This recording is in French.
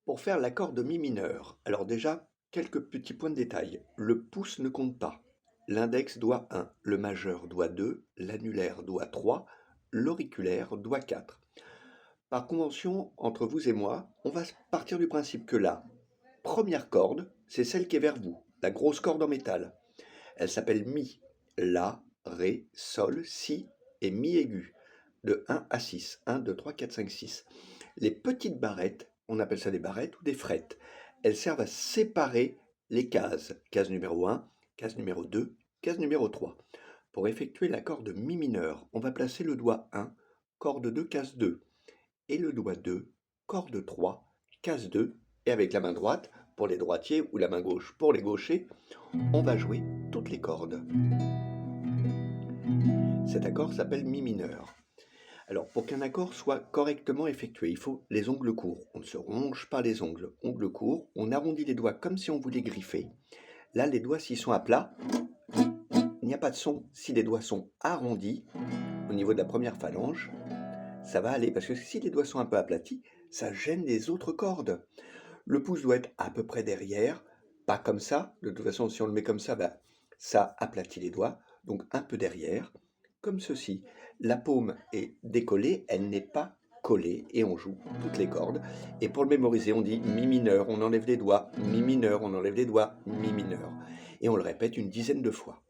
Pour faire l'accord de mi mineur, alors déjà, quelques petits points de détail. Le pouce ne compte pas. L'index doit 1, le majeur doit 2, l'annulaire doit 3, l'auriculaire doit 4. Par convention, entre vous et moi, on va partir du principe que la première corde, c'est celle qui est vers vous, la grosse corde en métal. Elle s'appelle mi. La, ré, sol, si et mi aigu, de 1 à 6. 1, 2, 3, 4, 5, 6. Les petites barrettes, on appelle ça des barrettes ou des frettes. Elles servent à séparer les cases. Case numéro 1, case numéro 2, case numéro 3. Pour effectuer l'accord de mi mineur, on va placer le doigt 1, corde 2, case 2, et le doigt 2, corde 3, case 2, et avec la main droite, pour les droitiers, ou la main gauche pour les gauchers, on va jouer toutes les cordes. Cet accord s'appelle mi mineur. Alors, pour qu'un accord soit correctement effectué, il faut les ongles courts. On ne se ronge pas les ongles. Ongles courts, on arrondit les doigts comme si on voulait griffer. Là, les doigts, s'ils sont à plat, il n'y a pas de son. Si les doigts sont arrondis, au niveau de la première phalange, ça va aller. Parce que si les doigts sont un peu aplatis, ça gêne les autres cordes. Le pouce doit être à peu près derrière, pas comme ça. De toute façon, si on le met comme ça, ça aplatit les doigts. Donc un peu derrière, comme ceci. La paume est décollée, elle n'est pas collée, et on joue toutes les cordes. Et pour le mémoriser, on dit mi mineur, on enlève les doigts, mi mineur, on enlève les doigts, mi mineur. Et on le répète une dizaine de fois.